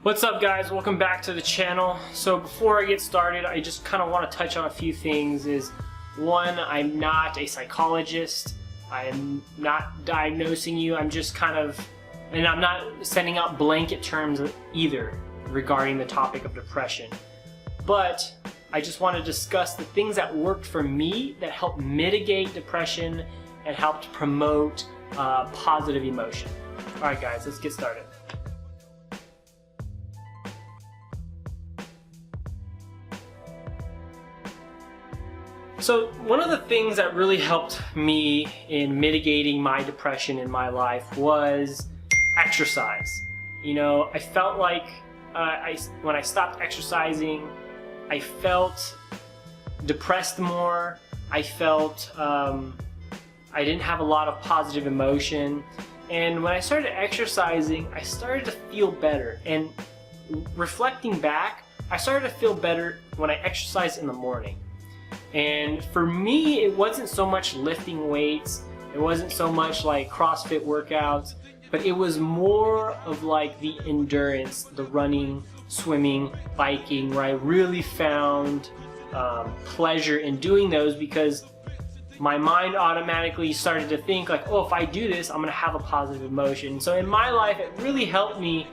What's up, guys? Welcome back to the channel. So before I get started, I just kind of want to touch on a few things. One, I'm not a psychologist. I am not diagnosing you. I'm just and I'm not sending out blanket terms either regarding the topic of depression. But I just want to discuss the things that worked for me that helped mitigate depression and helped promote positive emotion. All right, guys, let's get started. So one of the things that really helped me in mitigating my depression in my life was exercise. You know, I felt like when I stopped exercising, I felt depressed more. I felt I didn't have a lot of positive emotion. And when I started exercising, I started to feel better. And reflecting back, I started to feel better when I exercised in the morning. And for me, it wasn't so much lifting weights, it wasn't so much like CrossFit workouts, but it was more of like the endurance, the running, swimming, biking, where I really found pleasure in doing those because my mind automatically started to think like, oh, if I do this, I'm gonna have a positive emotion. So in my life, it really helped me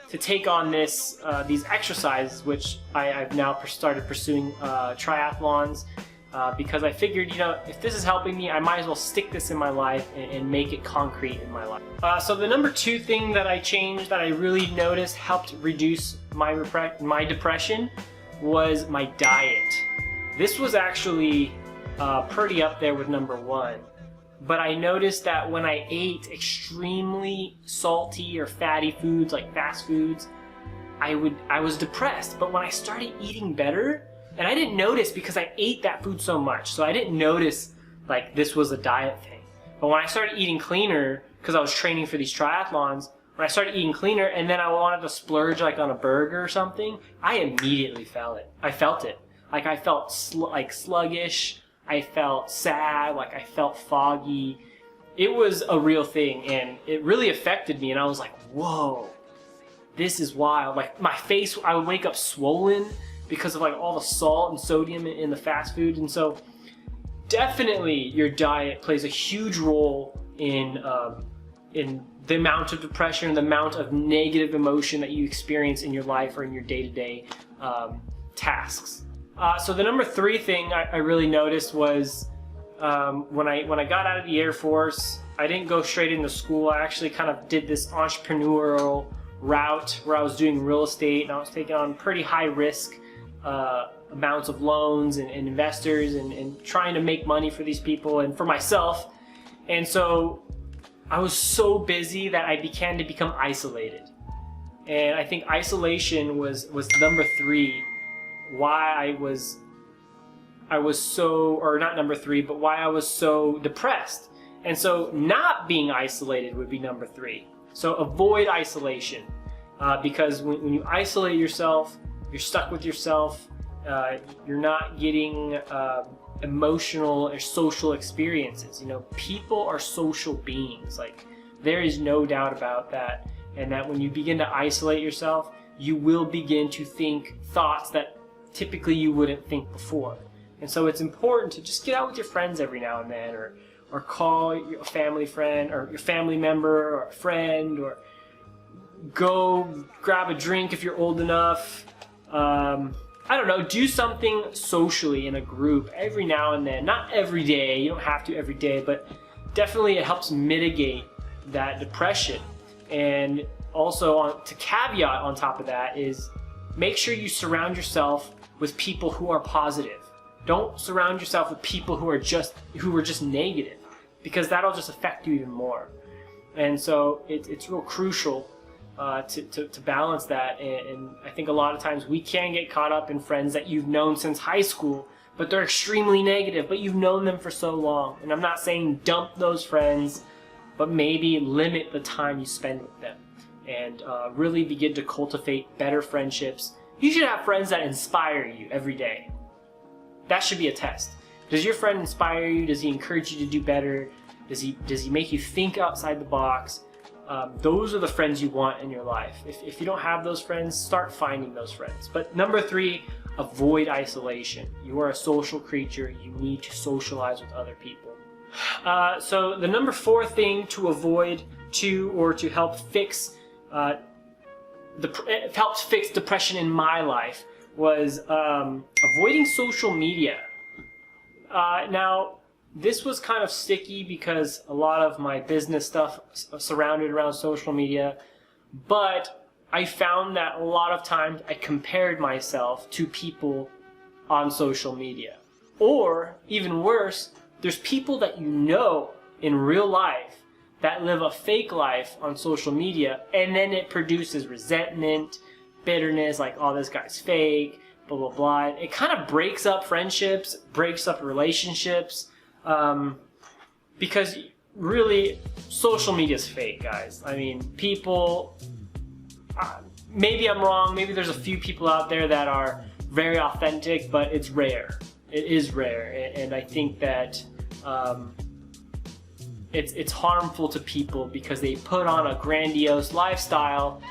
to take on these exercises, which I've now started pursuing triathlons because I figured, you know, if this is helping me, I might as well stick this in my life and make it concrete in my life. So the number two thing that I changed that I really noticed helped reduce my depression was my diet. This was actually pretty up there with number one. But I noticed that when I ate extremely salty or fatty foods like fast foods, I was depressed. But when I started eating better, and I didn't notice because I ate that food so much, so I didn't notice like this was a diet thing. But when I started eating cleaner, because I was training for these triathlons, when I started eating cleaner and then I wanted to splurge like on a burger or something, I immediately felt it. I felt it. Like I felt sluggish. I felt sad, like I felt foggy. It was a real thing and it really affected me and I was like, whoa, this is wild. Like my face, I would wake up swollen because of like all the salt and sodium in the fast food. And so definitely your diet plays a huge role in the amount of depression, the amount of negative emotion that you experience in your life or in your day-to-day tasks. So the number three thing I really noticed was when I got out of the Air Force, I didn't go straight into school. I actually kind of did this entrepreneurial route where I was doing real estate and I was taking on pretty high risk amounts of loans and investors and trying to make money for these people and for myself. And so I was so busy that I began to become isolated. And I think isolation was number three. Why I was so, or not number three, but why I was so depressed. And so not being isolated would be number three. So avoid isolation because when you isolate yourself, you're stuck with yourself, you're not getting emotional or social experiences. You know, people are social beings. Like there is no doubt about that. And that when you begin to isolate yourself, you will begin to think thoughts that typically you wouldn't think before. And so it's important to just get out with your friends every now and then, or call your family friend or your family member or a friend, or go grab a drink if you're old enough. I don't know, do something socially in a group every now and then. Not every day, you don't have to every day, but definitely it helps mitigate that depression. And also to caveat on top of that is make sure you surround yourself with people who are positive. Don't surround yourself with people who are just negative, because that'll just affect you even more. And so it's real crucial to balance that. And I think a lot of times we can get caught up in friends that you've known since high school, but they're extremely negative, but you've known them for so long. And I'm not saying dump those friends, but maybe limit the time you spend with them and really begin to cultivate better friendships. You should have friends that inspire you every day. That should be a test. Does your friend inspire you? Does he encourage you to do better? Does he make you think outside the box? Those are the friends you want in your life. If you don't have those friends, start finding those friends. But number 3, avoid isolation. You are a social creature. You need to socialize with other people. So the number 4 thing to avoid to help fix helped fix depression in my life was avoiding social media. Now, this was kind of sticky because a lot of my business stuff surrounded around social media, but I found that a lot of times I compared myself to people on social media. Or, even worse, there's people that you know in real life that live a fake life on social media, and then it produces resentment, bitterness, like, oh, this guy's fake, blah, blah, blah. It kind of breaks up friendships, breaks up relationships, because really, social media is fake, guys. I mean, people, maybe I'm wrong, maybe there's a few people out there that are very authentic, but it's rare. It is rare, and I think that it's harmful to people because they put on a grandiose lifestyle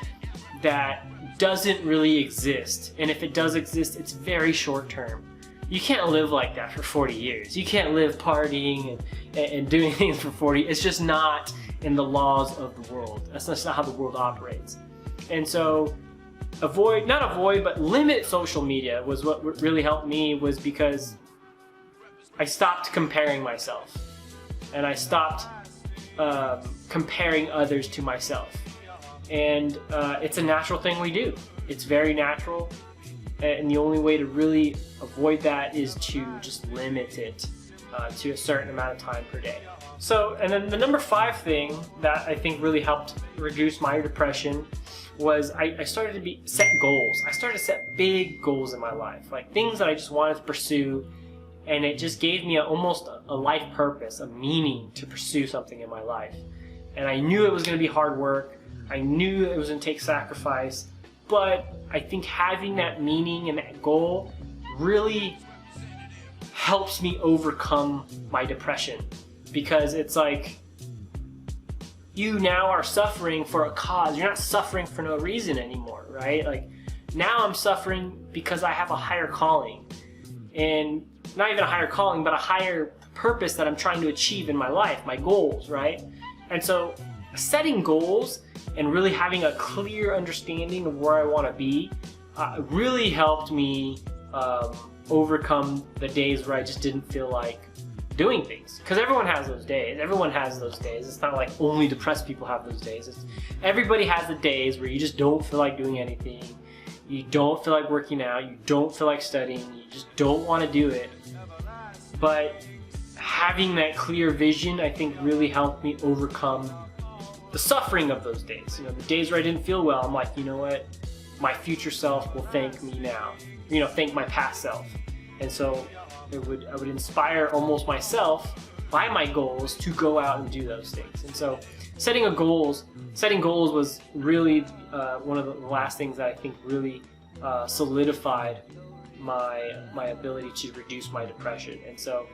that doesn't really exist, and if it does exist, it's very short term. You can't live like that for 40 years. You can't live partying and doing things for 40. It's just not in the laws of the world. That's not how the world operates. And so but limit social media was what really helped me, was because I stopped comparing myself. And I stopped comparing others to myself. And it's a natural thing we do. It's very natural. And the only way to really avoid that is to just limit it to a certain amount of time per day. So, and then the number 5 thing that I think really helped reduce my depression was I started to set goals. I started to set big goals in my life, like things that I just wanted to pursue, and it just gave me almost a life purpose, a meaning to pursue something in my life. And I knew it was going to be hard work. I knew it was going to take sacrifice. But I think having that meaning and that goal really helps me overcome my depression, because it's like you now are suffering for a cause. You're not suffering for no reason anymore, right? Like, now I'm suffering because I have a higher calling, and not even a higher calling, but a higher purpose that I'm trying to achieve in my life, my goals, right? And so setting goals and really having a clear understanding of where I want to be really helped me overcome the days where I just didn't feel like doing things. Because everyone has those days. Everyone has those days. It's not like only depressed people have those days. Everybody has the days where you just don't feel like doing anything. You don't feel like working out. You don't feel like studying. You just don't want to do it. But having that clear vision, I think, really helped me overcome the suffering of those days. You know, the days where I didn't feel well, I'm like, you know what? My future self will thank me now. You know, thank my past self. And so I would inspire almost myself by my goals to go out and do those things. And so setting goals was really one of the last things that I think really solidified my ability to reduce my depression. And so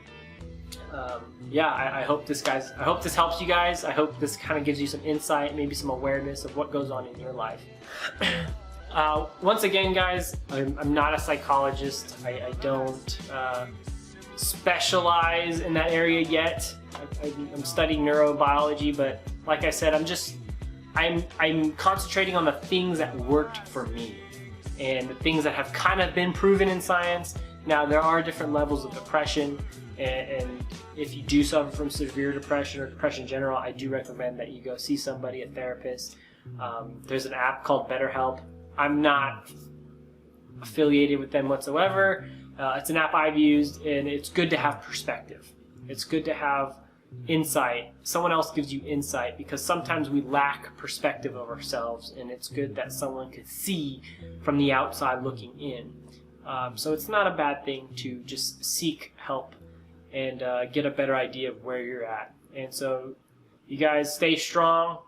yeah, I hope this helps you guys. I hope this kind of gives you some insight, maybe some awareness of what goes on in your life. Once again, guys, I'm not a psychologist. I don't specialize in that area yet. I'm studying neurobiology, but like I said, I'm concentrating on the things that worked for me and the things that have kind of been proven in science. Now, there are different levels of depression, and if you do suffer from severe depression or depression in general, I do recommend that you go see somebody, a therapist. There's an app called BetterHelp. I'm not affiliated with them whatsoever. It's an app I've used, and it's good to have perspective. It's good to have insight. Someone else gives you insight, because sometimes we lack perspective of ourselves, and it's good that someone could see from the outside looking in. So it's not a bad thing to just seek help and get a better idea of where you're at. And so you guys stay strong.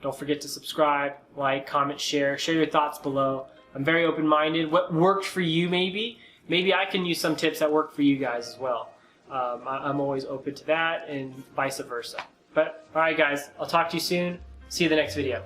Don't forget to subscribe, like, comment, share your thoughts below. I'm very open-minded. What worked for you, maybe I can use some tips that work for you guys as well. I'm always open to that, and vice versa. But alright guys, I'll talk to you soon. See you in the next video.